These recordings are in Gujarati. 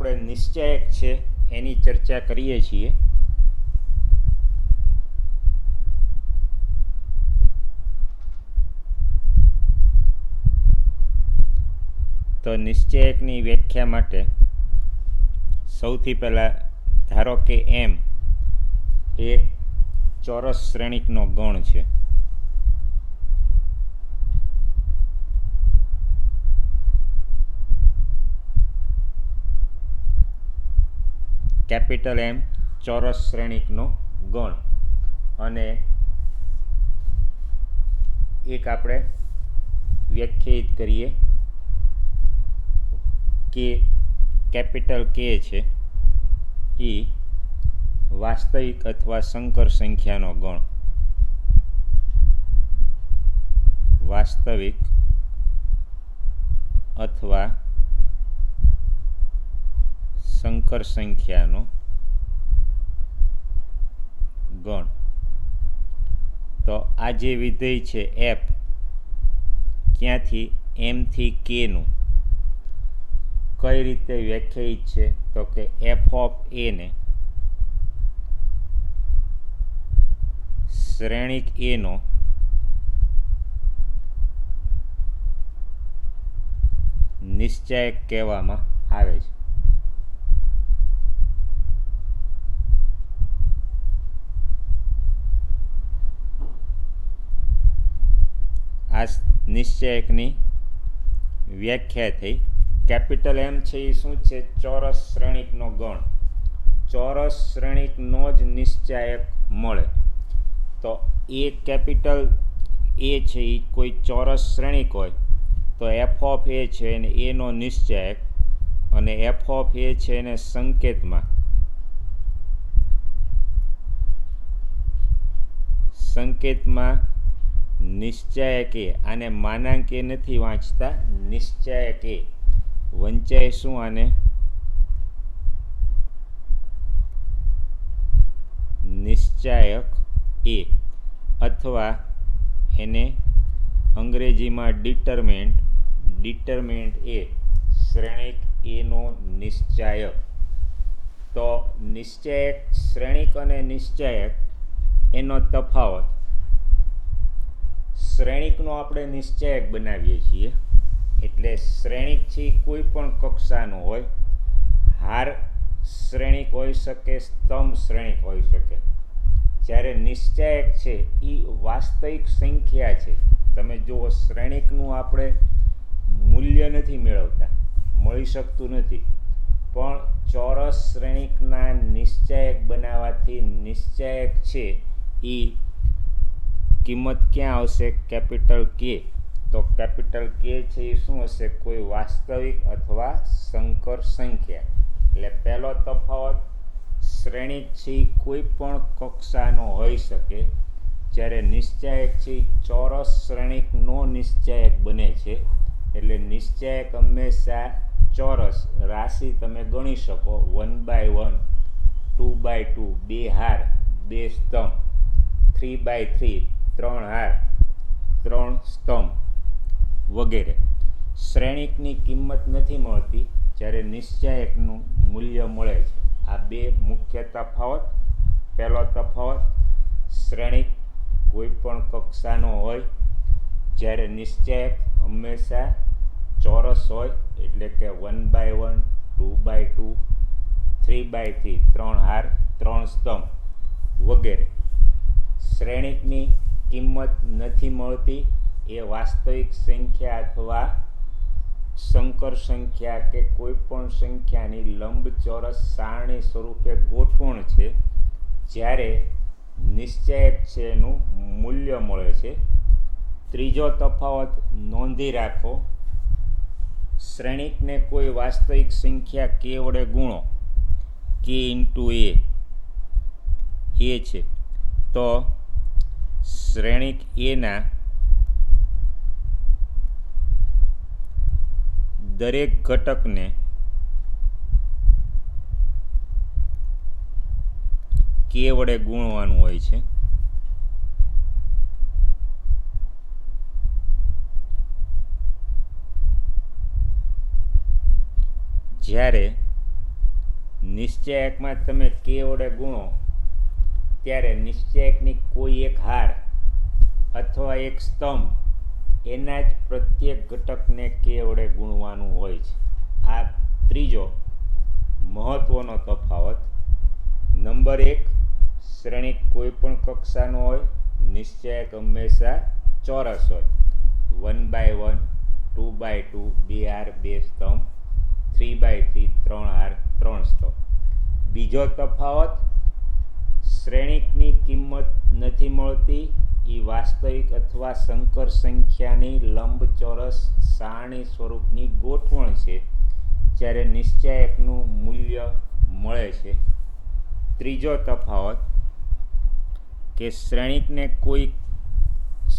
આપણે નિશ્ચયક છે એની ચર્ચા કરીએ છીએ. તો નિશ્ચયકની વ્યાખ્યા માટે સૌથી પહેલાં ધારો કે એમ એ ચોરસ શ્રેણિકનો ગણ છે. કેપિટલ એમ ચોરસ શ્રેણિકનો ગણ, અને એક આપણે વ્યાખ્યાયિત કરીએ કે કેપિટલ કે છે એ વાસ્તવિક અથવા સંકર સંખ્યાનો ગણ. વાસ્તવિક અથવા સંકર સંખ્યાનો ગણ. તો આ જે વિધેય છે એફ, ક્યાંથી એમથી કેનું કઈ રીતે વ્યાખ્યાયિત છે? તો કે એફ ઓફ એ ને શ્રેણિક એનો નિશ્ચયક કહેવામાં આવે છે. આ નિશ્ચયકની વ્યાખ્યા થઈ. કેપિટલ એમ છે એ શું છે? ચોરસ શ્રેણિકનો ગણ. ચોરસ શ્રેણિકનો જ નિશ્ચયક મળે. તો એ કેપિટલ એ છે એ કોઈ ચોરસ શ્રેણિક હોય તો એફ ઓફ એ છે એને એનો નિશ્ચયક, અને એફ ઓફ એ છે એને સંકેતમાં નિશ્ચયક એ, આને માનાંક એ નથી વાંચતા, નિશ્ચયક એ વંચાય શું? આને નિશ્ચયક એ, અથવા એને અંગ્રેજીમાં ડિટરમિન્ટ એ, શ્રેણિક એનો નિશ્ચયક. તો નિશ્ચયક શ્રેણિક અને નિશ્ચયક એનો તફાવત, શ્રેણિકનો આપણે નિશ્ચયક બનાવીએ છીએ એટલે શ્રેણિક છે કોઈ પણ કક્ષાનો હોય. હાર શ્રેણિક હોઈ શકે, સ્તંભ શ્રેણિક હોઈ શકે. જ્યારે નિશ્ચયક છે એ વાસ્તવિક સંખ્યા છે. તમે જુઓ, શ્રેણિકનું આપણે મૂલ્ય નથી મેળવતા, મળી શકતું નથી, પણ ચોરસ શ્રેણિકના નિશ્ચયક બનાવવાથી નિશ્ચયક છે એ કિંમત ક્યાં આવશે? કેપિટલ કે. તો કેપિટલ કે છે એ શું હશે? કોઈ વાસ્તવિક અથવા સંકર સંખ્યા. એટલે પહેલો તફાવત, શ્રેણિક છે એ કોઈ પણ કક્ષાનો હોઈ શકે, જ્યારે નિશ્ચયક છે એ ચોરસ શ્રેણિકનો નિશ્ચયક બને છે. એટલે નિશ્ચયક હંમેશા ચોરસ રાશિ તમે ગણી શકો, 1/1, 2/2, 2 હાર 2 સ્તંભ, 3/3, 3 હાર 3 સ્તંભ વગેરે. શ્રેણિકની કિંમત નથી મળતી, જ્યારે નિશ્ચયકનું મૂલ્ય મળે છે. આ બે મુખ્ય તફાવત. પહેલો તફાવત, શ્રેણિક કોઈ પણ કક્ષાનો હોય, જ્યારે નિશ્ચયક હંમેશા ચોરસ હોય, એટલે કે 1/1, 2/2, 3/3, 3 હાર 3 સ્તંભ વગેરે. શ્રેણિકની કિંમત નથી મળતી, એ વાસ્તવિક સંખ્યા અથવા સંકર સંખ્યા કે કોઈ પણ સંખ્યાની લંબચોરસ સારણી સ્વરૂપે ગોઠવણ છે. જ્યારે નિશ્ચયક છે એનું મૂલ્ય મળે છે. ત્રીજો તફાવત નોંધી રાખો, શ્રેણિકને કોઈ વાસ્તવિક સંખ્યા કે વડે ગુણો, કે ઇન્ટુ એ છે, તો શ્રેણિક એના દરેક ઘટકને કે વડે ગુણવાનું હોય છે. જ્યારે નિશ્ચયકમાં તમે કે વડે ગુણો ત્યારે નિશ્ચયકની કોઈ એક હાર અથવા એક સ્તંભ એના જ પ્રત્યેક ઘટકને કે વડે ગુણવાનું હોય છે. આ ત્રીજો મહત્વનો તફાવત. નંબર 1, શ્રેણિક કોઈ પણ કક્ષાનો હોય, નિશ્ચયક હંમેશા ચોરસ હોય. 1/1, 2/2, 2 હાર 2 સ્તંભ, 3/3, 3 હાર 3 સ્તંભ. બીજો તફાવત, શ્રેણિકની કિંમત નથી મળતી, એ વાસ્તવિક અથવા સંકર સંખ્યાની લંબચોરસ સારણી સ્વરૂપની ગોઠવણ છે, જ્યારે નિશ્ચયકનું મૂલ્ય મળે છે. ત્રીજો તફાવત કે શ્રેણિકને કોઈ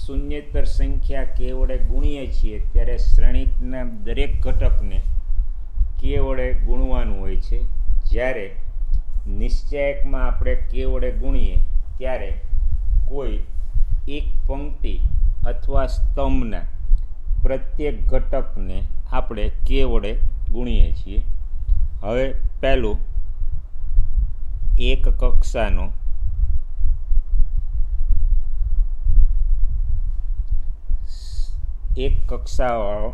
શૂન્યેતર સંખ્યા કે વડે ગુણીએ છીએ ત્યારે શ્રેણિકના દરેક ઘટકને કે વડે ગુણવાનું હોય છે, જ્યારે નિશ્ચયકમાં આપણે કે વડે ગુણીએ ત્યારે કોઈ એક પંક્તિ અથવા સ્તંભના પ્રત્યેક ઘટકને આપણે કે વડે ગુણીએ છીએ. હવે પહેલું, એક કક્ષાનો એક કક્ષાવાળો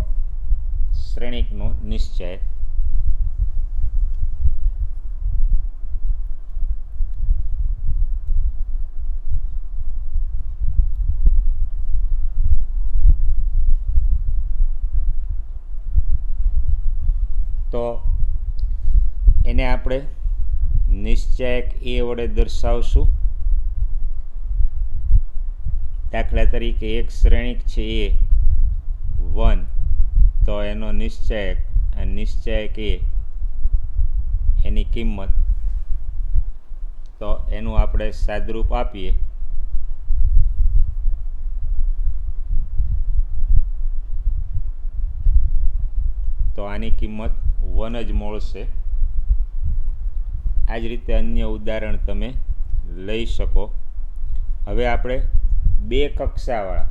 શ્રેણિકનો નિશ્ચય. તો એને આપણે નિશ્ચયક એ વડે દર્શાવશું. દાખલા તરીકે એક શ્રેણિક છે A1, તો એનો નિશ્ચયક એ એની કિંમત, તો એનું આપણે સાદરૂપ આપીએ તો આની કિંમત 1 જ મળશે. આ જ રીતે અન્ય ઉદાહરણ તમે લઈ શકો. હવે આપણે બે કક્ષાવાળા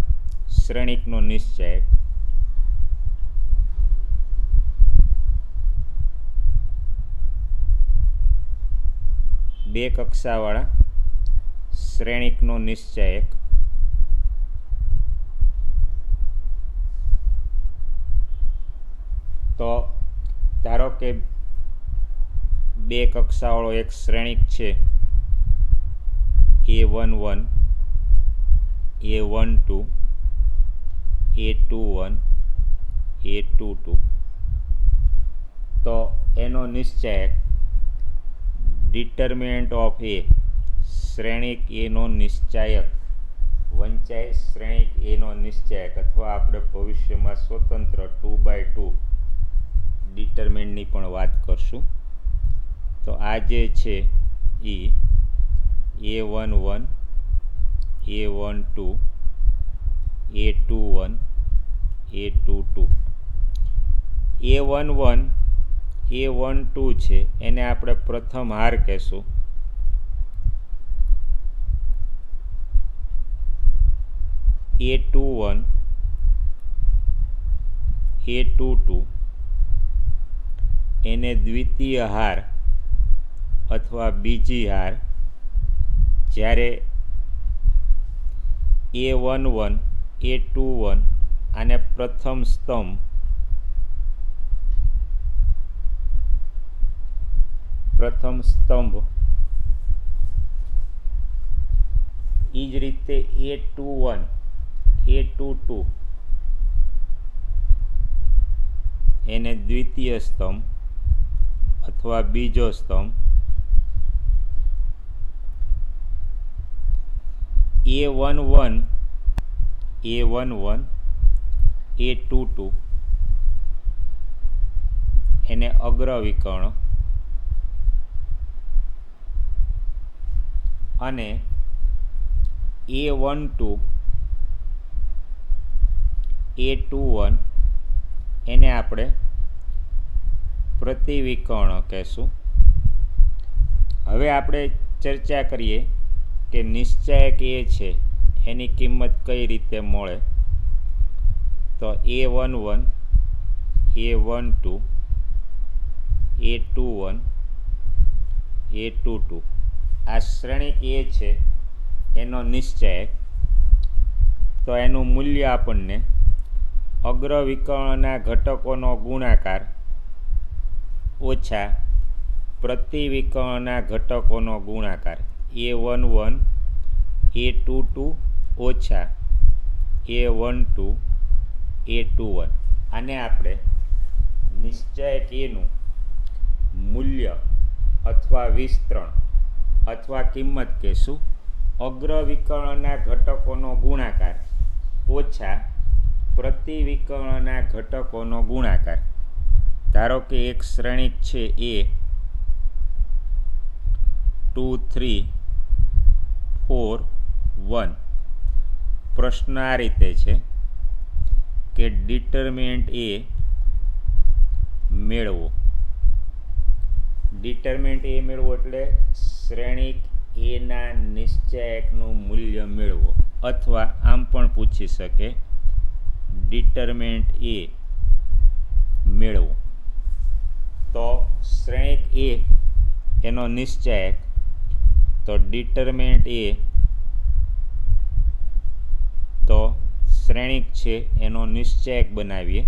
શ્રેણિકનો નિશ્ચયક. બે કક્ષાવાળા શ્રેણિકનો નિશ્ચયક. તો ધારો કે બે કક્ષાવાળો એક શ્રેણિક છે A11, A12, A21, A22. તો એનો નિશ્ચયક ડિટર્મિનન્ટ ઓફ A, શ્રેણિક એનો નિશ્ચાયક, વંચાય શ્રેણિક એનો નિશ્ચયક, અથવા આપણે ભવિષ્યમાં સ્વતંત્ર 2/2 ડિટર્મિનન્ટની પણ વાત કરશું. તો આ જે છે એ A11, A12, A21, A22. A11, A12 છે એને આપણે પ્રથમ હાર કહેશું. A21, A22 એને દ્વિતીય હાર અથવા બીજી હાર, જ્યારે A11, A21 આને પ્રથમ સ્તંભ, એ જ રીતે A21, A22 એને દ્વિતીય સ્તંભ અથવા બીજો સ્તંભ, A11, A22 એને અગ્રવિકર્ણ, અને A12, A21 એને આપણે પ્રતિવિકર્ણ કહેશું. હવે આપણે ચર્ચા કરીએ કે નિશ્ચયક એ છે એની કિંમત કઈ રીતે મળે. તો A11, A12, A21, A22 આ શ્રેણિક એ છે એનો નિશ્ચયક, તો એનું મૂલ્ય આપણને અગ્રવિકર્ણના ઘટકોનો ગુણાકાર ઓછા પ્રતિવિકર્ણના ઘટકોનો ગુણાકાર A11 A22 ઓછા A12 A21, આને આપણે નિશ્ચયક એનું મૂલ્ય અથવા વિસ્તરણ અથવા કિંમત કહેશું અગ્રવિકર્ણના ઘટકોનો ગુણાકાર ઓછા પ્રતિવિકર્ણના ઘટકોનો ગુણાકાર. ધારો કે એક શ્રેણિક છે એ 2 3 4 1. પ્રશ્ન આ રીતે છે કે ડિટરમિનન્ટ એ મેળવો. ડિટરમિનન્ટ એ મેળવો એટલે શ્રેણિક એના નિશ્ચયકનું મૂલ્ય મેળવો, અથવા આમ પણ પૂછી શકે ડિટરમિનન્ટ એ મેળવો. તો શ્રેણિક એ એનો નિશ્ચયક, તો ડિટરમિનન્ટ એ તો શ્રેણિક છે એનો નિશ્ચયક બનાવીએ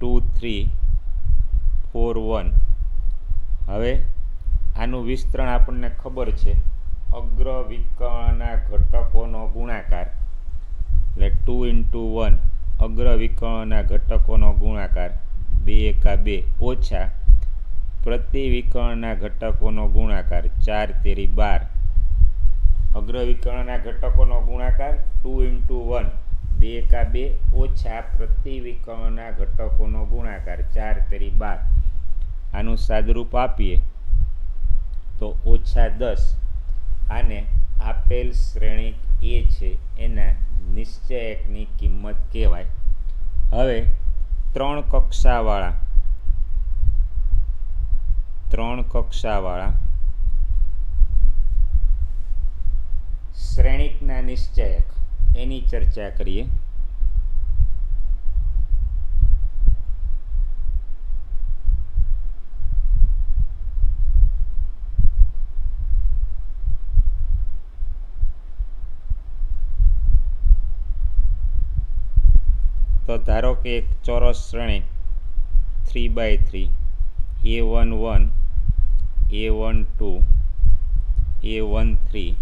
2 3 4 1. હવે આનું વિસ્તરણ આપણને ખબર છે અગ્રવિકર્ણના ઘટકોનો ગુણાકાર, એટલે 2 × 1 અગ્રવિકર્ણના ઘટકોનો ગુણાકાર 2 × 2 ઓછા પ્રતિવિકર્ણના ઘટકોનો ગુણાકાર 4 × 12. અગ્રવિકર્ણના ઘટકોનો ગુણાકાર 2 × 1 2 × 2 ઓછા પ્રતિવિકર્ણના ઘટકોનો ગુણાકાર 4 × 12. આનું સાદુરૂપ આપીએ તો -10. આને આપેલ શ્રેણિક એ છે એના નિશ્ચયકની કિંમત કહેવાય. હવે 3 કક્ષાવાળા શ્રેણિકના નિશ્ચયક એની ચર્ચા કરીએ. તો ધારો કે એક ચોરસ શ્રેણિક 3 × 3 A11 A12 A13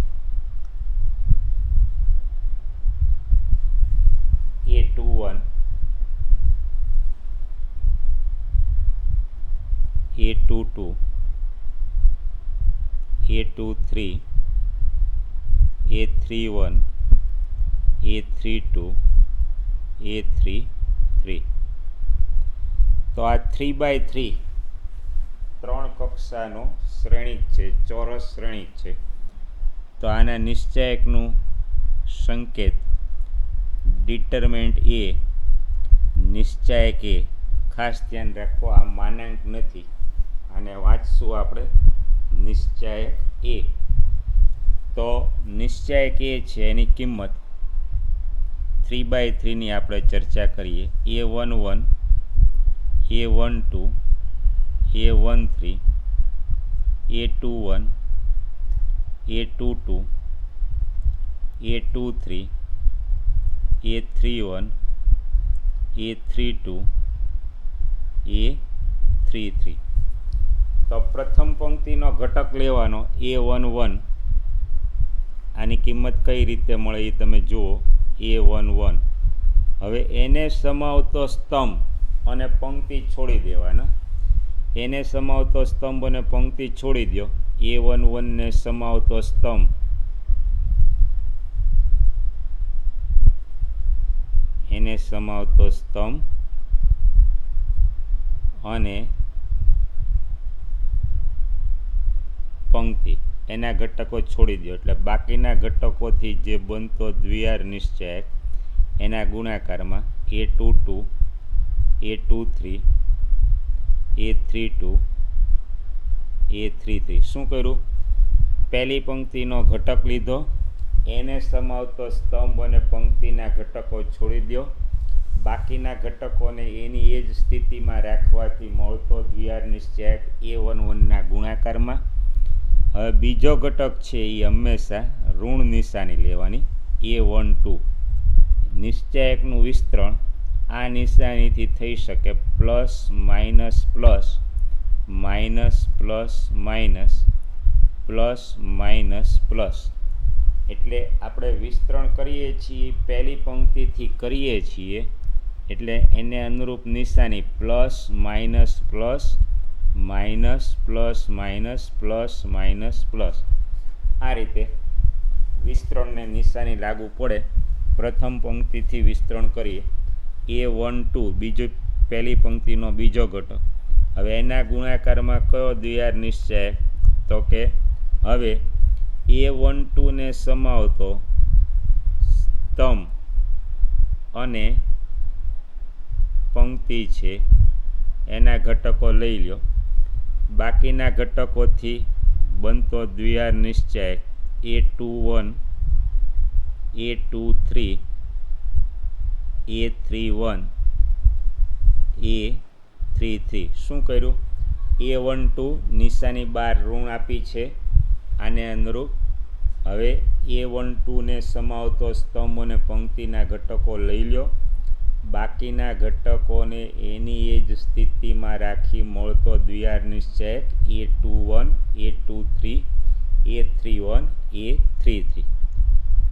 A21 A22 A23 A31 A32 A33. તો આ 3 × 3 કક્ષાનો શ્રેણિક છે, ચોરસ શ્રેણિક છે. તો આના નિશ્ચયકનું સંકેત ડિટરમિનન્ટ એ, નિશ્ચયક એ. ખાસ ધ્યાન રાખો આ માનાંક નથી, અને વાંચશું આપણે નિશ્ચયક એ. તો નિશ્ચયક એ છે એની કિંમત 3 × 3 ની આપણે ચર્ચા કરીએ. A11 A12 A13 A21 A22 A23 A31 A32 A33. તો પ્રથમ પંક્તિનો ઘટક લેવાનો A11. આની કિંમત કઈ રીતે મળે એ તમે જુઓ. A11. હવે એને સમાવતો સ્તંભ અને પંક્તિ છોડી દેવાના. એને સમાવતો સ્તંભ અને પંક્તિ છોડી દો. A11 ને સમાવતો સ્તંભ એને સમાવતો સ્તંભ અને પંક્તિ એના ઘટકો છોડી દો, એટલે બાકીના ઘટકોથી જે બનતો દ્વિઆર નિશ્ચયક એના ગુણાકારમાં A22 A23 A32 A33. શું કર્યું? પહેલી પંક્તિનો ઘટક લીધો, એને સમાવતો સ્તંભ અને પંક્તિના ઘટકો છોડી દો. બાકીના ઘટકોને એની એ જ સ્થિતિમાં રાખવાથી મળતો દ્વિઆધાર નિશ્ચયાંક A11ના ગુણાકારમાં. હવે બીજો ઘટક છે એ હંમેશા ઋણ નિશાની લેવાની. A12 નિશ્ચયાંકનું વિસ્તરણ આ નિશાનીથી થઈ શકે plus minus plus minus plus minus plus minus plus. એટલે આપણે વિસ્તરણ કરીએ છીએ પહેલી પંક્તિથી કરીએ છીએ એટલે એને અનુરૂપ નિશાની plus minus plus minus plus minus plus minus plus. આ રીતે વિસ્તરણને નિશાની લાગુ પડે. પ્રથમ પંક્તિથી વિસ્તરણ કરીએ A12 બીજું પહેલી પંક્તિનો બીજો ઘટક. હવે એના ગુણાકારમાં કયો દ્વિઆધાર નિશ્ચયાંક? તો કે હવે A12ને સમાવતો સ્તંભ અને પંક્તિ છે એના ઘટકો લઈ લો. બાકીના ઘટકોથી બનતો દ્વિઆધાર નિશ્ચયાંક A21 A23 A31 A33. શું કર્યું? A12 નિશાની બાર ઋણ આપી છે આને અનુરૂપ. હવે A12ને સમાવતો સ્તંભ અને પંક્તિના ઘટકો લઈ લો. બાકીના ઘટકોને એની એ જ સ્થિતિમાં રાખી મળતો દ્વિઆધાર નિશ્ચયાંક A21 A23 A31 A33.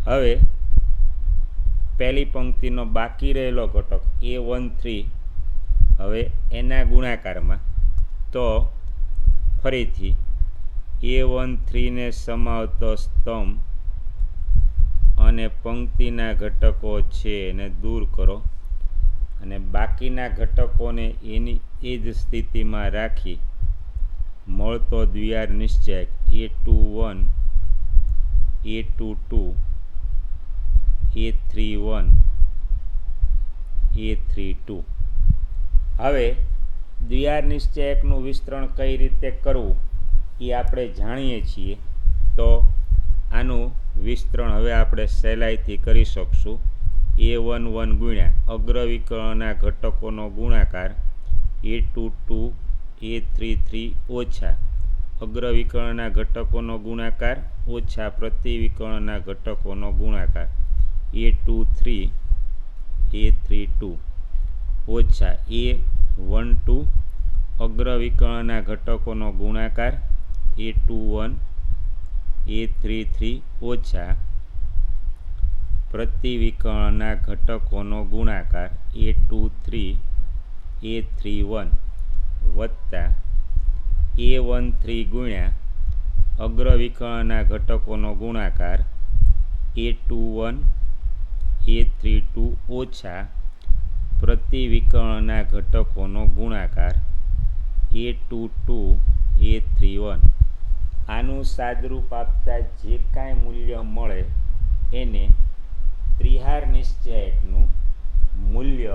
હવે પહેલી પંક્તિનો બાકી રહેલો ઘટક A13 હવે એના ગુણાકારમાં તો ફરીથી A13ને સમાવતો સ્તંભ અને પંક્તિના ઘટકો છે એને દૂર કરો અને બાકીના ઘટકોને એની એ જ સ્થિતિમાં રાખી મળતો દ્વિઆધાર નિશ્ચયાંક A21 A22 A31 A32. હવે દ્વિઆધાર નિશ્ચયાંકનું વિસ્તરણ કઈ રીતે કરવું એ આપણે જાણીએ છીએ. તો આનું વિસ્તરણ હવે આપણે સહેલાઈથી કરી શકશું. A11 ગુણ્યા અગ્રવિકર્ણના ઘટકોનો ગુણાકાર A22 A33 ઓછા અગ્રવિકર્ણના ઘટકોનો ગુણાકાર ઓછા પ્રતિવિકર્ણના ઘટકોનો ગુણાકાર A23 A32 ઓછા A12 અગ્રવિકર્ણના ઘટકોનો ગુણાકાર A21 A33 ઓછા પ્રતિવિકર્ણના ઘટકોનો ગુણાકાર A23 A31 વત્તા A13 ગુણ્યા અગ્રવિકર્ણના ઘટકોનો ગુણાકાર A21 A32 ઓછા પ્રતિવિકર્ણના ઘટકોનો ગુણાકાર A22 A31. આનું સાદરૂપ આપતા જે કાંઈ મૂલ્ય મળે એને ત્રિહાર નિશ્ચયાંકનું મૂલ્ય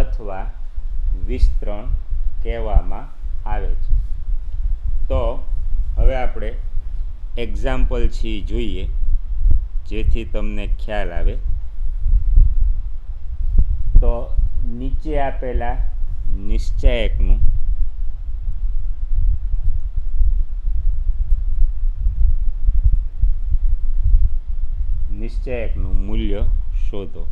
અથવા વિસ્તરણ કહેવામાં આવે છે. તો હવે આપણે એક્ઝામ્પલ છે જોઈએ જેથી તમને ખ્યાલ આવે. તો નીચે આપેલા નિશ્ચયાંકનું મૂલ્ય શોધો.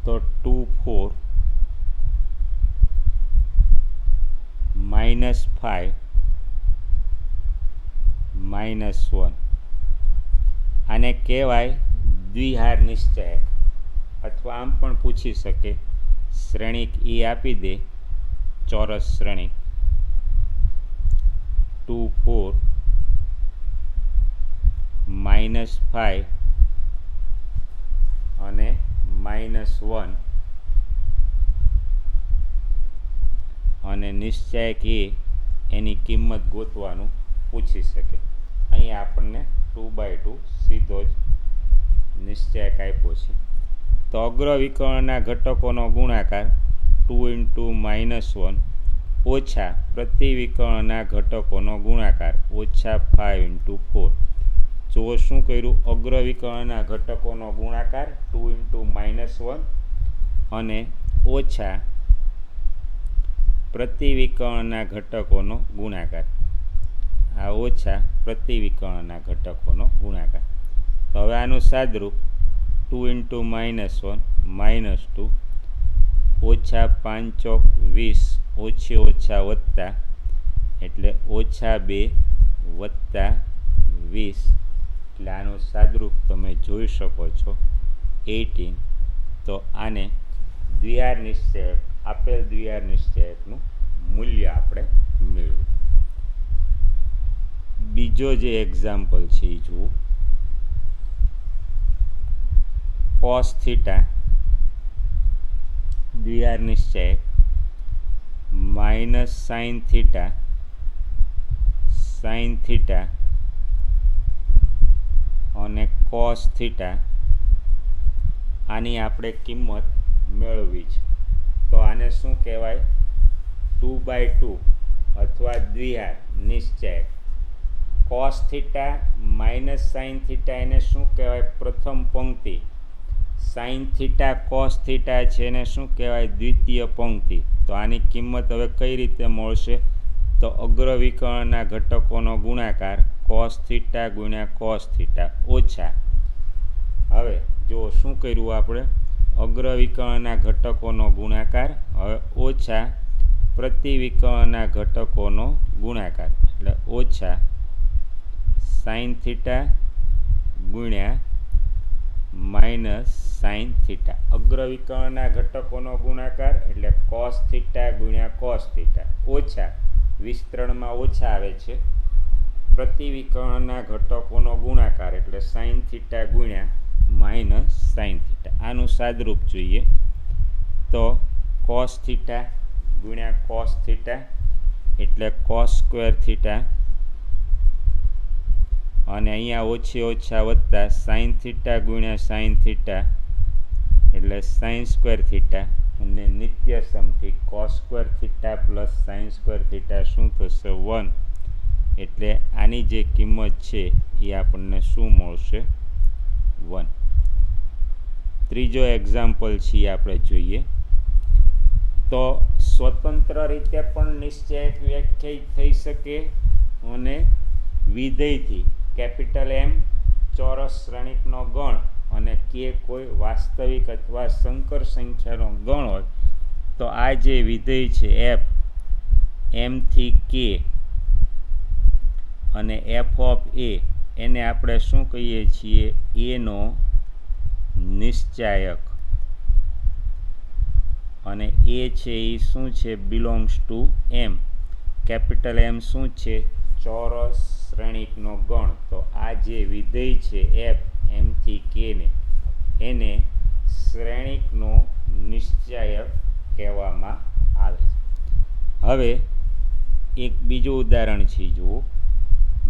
તો 2 4 -5 -1 આને કહેવાય દ્વિહાર નિશ્ચયાંક. અથવા આમ પણ પૂછી શકે શ્રેણિક એ આપી દે ચોરસ શ્રેણિક 2 4 -5 અને -1 અને નિશ્ચયાંક એ એની કિંમત ગોતવાનું પૂછી શકે. અહીંયા આપણને 2/2 સીધો જ નિશ્ચયાંક આપ્યો છે. તો અગ્રવિકર્ણના ઘટકોનો ગુણાકાર 2 × -1 ઓછા પ્રતિવિકર્ણના ઘટકોનો ગુણાકાર ઓછા 5 × 4. જો શું કર્યું? અગ્રવિકર્ણના ઘટકોનો ગુણાકાર 2 × -1 અને ઓછા પ્રતિવિકર્ણના ઘટકોનો ગુણાકાર. આ ઓછા પ્રતિવિકર્ણના ઘટકોનો ગુણાકાર. તો હવે આનું સાદરૂપ 2 × -1 -2 ઓછા 5 ચોક 20 ઓછી ઓછા વત્તા એટલે ઓછા 2 વત્તા 20 એટલે આનું સાદરૂપ તમે જોઈ શકો છો 18. તો આને દ્વિઆર નિશ્ચયક, આપેલ દ્વિઆર નિશ્ચયકનું મૂલ્ય આપણે મેળવ્યું. બીજો જે એક્ઝામ્પલ છે એ જુઓ. cos θ દ્વિઆર નિશ્ચયક માઇનસ sin θ અને cos θ, આની આપણે કિંમત મેળવવી છે. તો આને શું કહેવાય? 2/2 અથવા દ્વિઆર નિશ્ચયક. cos θ માઇનસ sin θ એને શું કહેવાય? પ્રથમ પંક્તિ. sin θ cos θ છે એને શું કહેવાય? દ્વિતીય પંક્તિ. તો આની કિંમત હવે કઈ રીતે મળશે? તો અગ્રવિકર્ણના ઘટકોનો ગુણાકાર cos θ × cos θ ઓછા. હવે જો શું કર્યું આપણે? અગ્રવિકર્ણના ઘટકોનો ગુણાકાર, હવે ઓછા પ્રતિવિકર્ણના ઘટકોનો ગુણાકાર એટલે ઓછા sin θ × sin θ. અગ્રવિકર્ણના ઘટકોનો ગુણાકાર એટલે cos θ × cos θ ઓછા, વિસ્તરણમાં ઓછા આવે છે, પ્રતિવિકર્ણના ઘટકોનો ગુણાકાર એટલે sin θ × sin θ. આનું સાદરૂપ જોઈએ તો cos θ × cos θ એટલે cos² θ અને અહીંયા ઓછી ઓછા વત્તા sin θ × sin θ એટલે sin² θ અને નિત્યસમથી cos² θ પ્લસ sin² θ શું થશે? 1. એટલે આની જે કિંમત છે એ આપણને શું મળશે? 1. ત્રીજો એક્ઝામ્પલ છે આપણે જોઈએ. તો સ્વતંત્ર રીતે પણ નિશ્ચયક વ્યાખ્યાયિત થઈ શકે અને વિધેયથી M ચોરસ શ્રેણિકનો ગણ અને K કોઈ વાસ્તવિક અથવા સંકર સંખ્યાનો ગણ હોય તો આ જે વિધેય છે f m થી k અને f ઓફ a એને આપણે શું કહીએ છીએ? a નો નિશ્ચાયક. અને a છે એ શું છે? Belongs to m. M શું છે? ચોરસ શ્રેણિકનો ગણ. તો આ જે વિધેય છે f m થી k ને એને શ્રેણિકનો નિશ્ચાયક કહેવામાં આવે છે. હવે એક બીજું ઉદાહરણ છે જુઓ.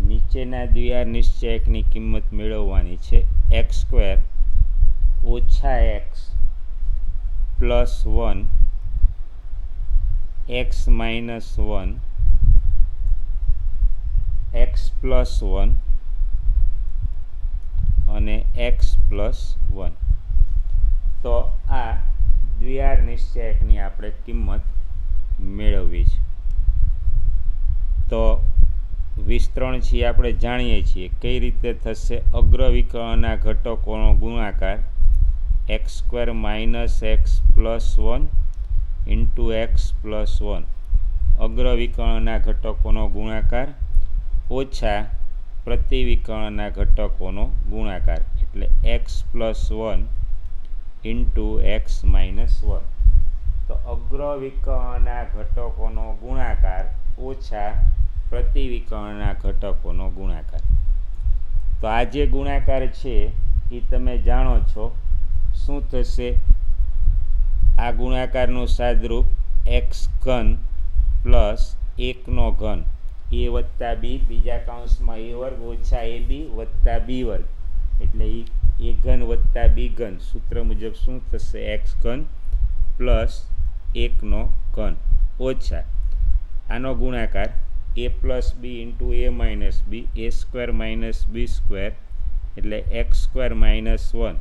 નીચેના દ્વિઆર નિશ્ચયકની કિંમત મેળવવાની છે. x² ઓછા x plus 1 x minus 1 x plus 1 અને x પ્લસ 1. તો આ દ્વિઆર નિશ્ચયકની આપણે કિંમત મેળવવી છે. તો વિસ્તરણ છે આપણે જાણીએ છીએ કઈ રીતે થશે? અગ્રવિકર્ણના ઘટકોનો ગુણાકાર x² minus x plus 1 into x plus 1. અગ્રવિકર્ણના ઘટકોનો ગુણાકાર ઓછા પ્રતિવિકર્ણના ઘટકોનો ગુણાકાર એટલે x plus 1 into x minus 1. તો અગ્રવિકર્ણના ઘટકોનો ગુણાકાર ઓછા પ્રતિવિકર્ણના ઘટકોનો ગુણાકાર. તો આ જે ગુણાકાર છે એ તમે જાણો છો શું થશે? આ ગુણાકારનું સાદરૂપ x³ પ્લસ 1નો ઘન a વત્તા b બીજા કૌંસમાં a વર્ગ ઓછા ab વત્તા b વર્ગ એટલે a ઘન વત્તા b ઘન સૂત્ર મુજબ શું થશે? x³ પ્લસ 1નો ઘન ઓછા આનો ગુણાકાર a plus B into a minus B a square minus B square એટલે એક્સ સ્ક્વેર માઇનસ 1.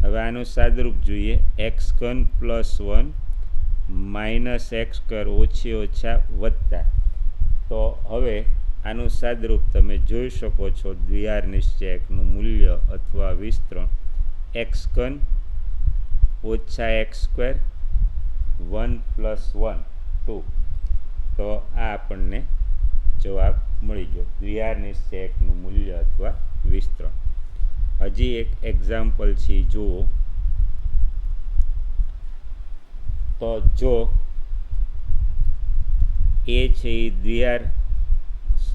હવે આનું સાદરૂપ જોઈએ, એક્સ ઘન પ્લસ 1 માઇનસ એક્સ સ્ક્વેર ઓછી ઓછા વત્તા. તો હવે આનું સાદરૂપ તમે જોઈ શકો છો, દ્વિહાર નિશ્ચયકનું મૂલ્ય અથવા વિસ્તરણ એક્સ ઘન ઓછા એક્સ સ્ક્વેર 1 પ્લસ 1 2. તો આ આપણને જવાબ મળી ગયો, દ્વિહાર નિશ્ચયકનું મૂલ્ય અથવા વિસ્તરણ. હજી એક એક્ઝામ્પલ છે, જુઓ. તો જો એ છે એ દ્વિહાર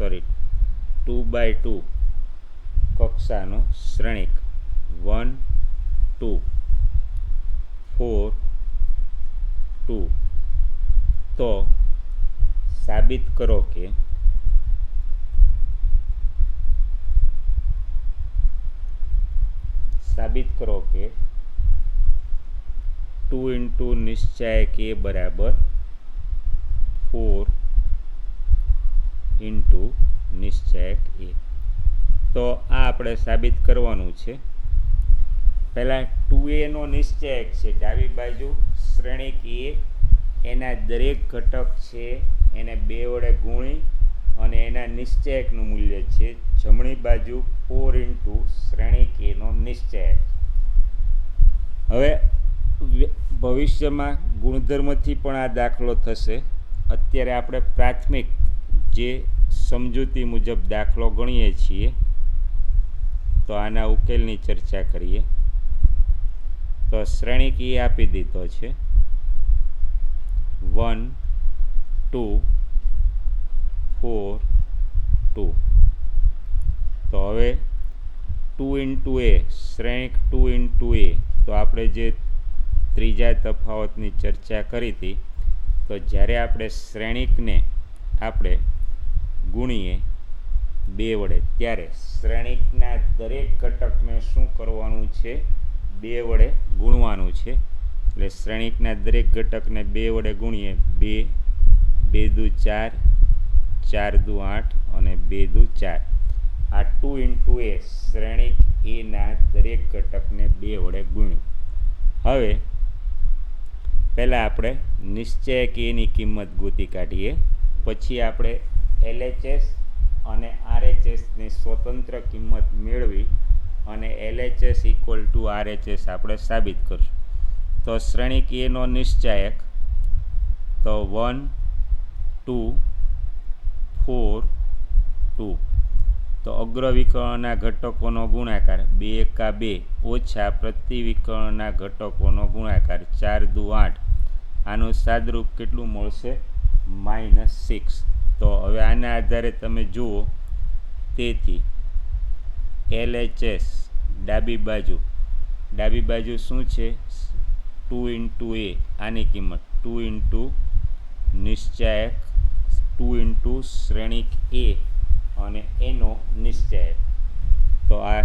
2x2 કક્ષાનો શ્રેણિક 1 2 4 2. તો સાબિત કરો કે કે 2 ઇન્ટુ નિશ્ચાયક a બરાબર 4 ઇન્ટુ નિશ્ચાયક a. તો આ આપણે સાબિત કરવાનું છે. પહેલાં 2a નો નિશ્ચાયક છે, ડાબી બાજુ શ્રેણિક a, એના દરેક ઘટક છે એને 2 વડે ગુણી અને એના નિશ્ચાયકનું મૂલ્ય છે. જમણી બાજુ 4 ઇન્ટુ શ્રેણિક a નો નિશ્ચાયક. હવે ભવિષ્યમાં ગુણધર્મથી પણ આ દાખલો થશે. અત્યારે આપણે પ્રાથમિક જે સમજૂતી મુજબ દાખલો ગણીએ છીએ, તો આના ઉકેલની ચર્ચા કરીએ. તો શ્રેણિક એ આપી દીધો છે 1 2 4 2. તો હવે 2 ઇન્ટુ એ, શ્રેણિક 2 ઇન્ટુ એ, તો આપણે જે ત્રીજા તફાવતની ચર્ચા કરી હતી, તો જ્યારે આપણે શ્રેણિકને આપણે ગુણીએ 2 વડે, ત્યારે શ્રેણિકના દરેક ઘટકને શું કરવાનું છે? 2 વડે ગુણવાનું છે. એટલે શ્રેણિકના દરેક ઘટકને 2 વડે ગુણીએ 2 2 દુ 4 4 દુ 8 અને 2 દુ 4. આ 2 ઇન્ટુ એ, શ્રેણિક એના દરેક ઘટકને 2 વડે ગુણ્યું. હવે પહેલાં આપણે નિશ્ચયક એની કિંમત ગોતી કાઢીએ, પછી આપણે LHS અને RHSની સ્વતંત્ર કિંમત મેળવી અને LHS ઇક્વલ ટુ RHS આપણે સાબિત કરશું. તો શ્રેણિક એનો નિશ્ચાયક તો 1 2 4 2. તો અગ્રવિકર્ણના ઘટકોનો ગુણાકાર 2 એકા 2 ઓછા પ્રતિવિકર્ણના ઘટકોનો ગુણાકાર 4 દુ 8. આનું સાદરૂપ કેટલું મળશે? -6. તો હવે આના આધારે તમે જુઓ, તેથી LHS ડાબી બાજુ શું છે? 2 ઇન્ટુ એ, આની કિંમત 2 ઇન્ટુ નિશ્ચાયક 2 ઇન્ટુ શ્રેણિક એ અને એનો નિશ્ચાયક. તો આ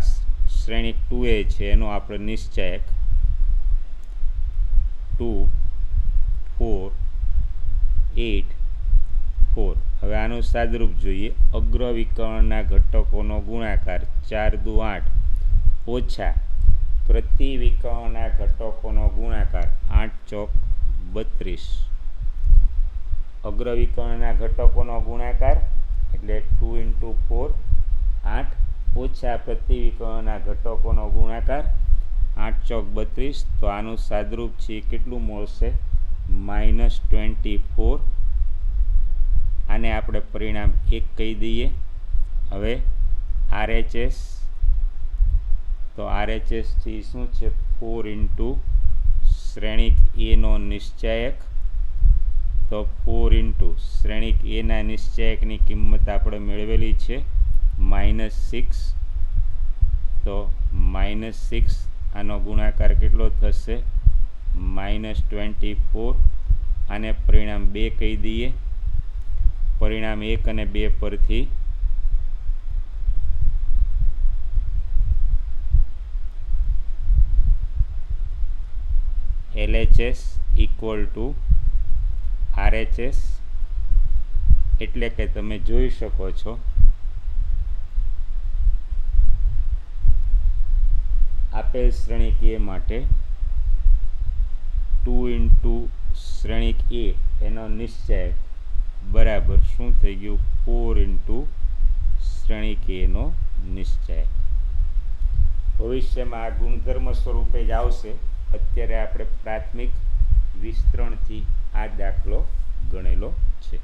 શ્રેણિક 2a છે, એનો આપણે નિશ્ચાયક 2 4 8 4. હવે આનું સાદરૂપ જોઈએ, અગ્રવિકર્ણના ઘટકોનો ગુણાકાર 4 દુ 8 ઓછા પ્રતિવિકર્ણના ઘટકોનો ગુણાકાર 8 ચોક 32. અગ્રવિકર્ણના ઘટકોનો ગુણાકાર એટલે 2 ઇન્ટુ 4 8 ઓછા પ્રતિવિકર્ણના ઘટકોનો ગુણાકાર 8 ચોક 32. તો આનું સાદરૂપ છે કેટલું મળશે? -24. આને આપણે પરિણામ 1 કહી દઈએ. હવે RHS, તો RHS થી શું છે? 4 ઇન્ટુ શ્રેણિક એનો નિશ્ચાયક. તો 4 ઇન્ટુ શ્રેણિક એના નિશ્ચાયકની કિંમત આપણે મેળવેલી છે -6. તો -6 આનો ગુણાકાર કેટલો થશે? -24. આને પરિણામ 2 કહી દઈએ. પરિણામ 1 અને 2 પરથી LHS ઇક્વલ ટુ RHS એટલે કે તમે જોઈ શકો છો આપેલ શ્રેણિક એ માટે 2 ઇન્ટુ શ્રેણિક એ એનો નિશ્ચય બરાબર શું થઈ ગયું 4 ઇન્ટુ શ્રેણિક એનો નિશ્ચય. ભવિષ્યમાં આ ગુણધર્મ સ્વરૂપે જ આવશે. અત્યારે આપણે પ્રાથમિક વિસ્તરણથી આ દાખલો ગણેલો છે.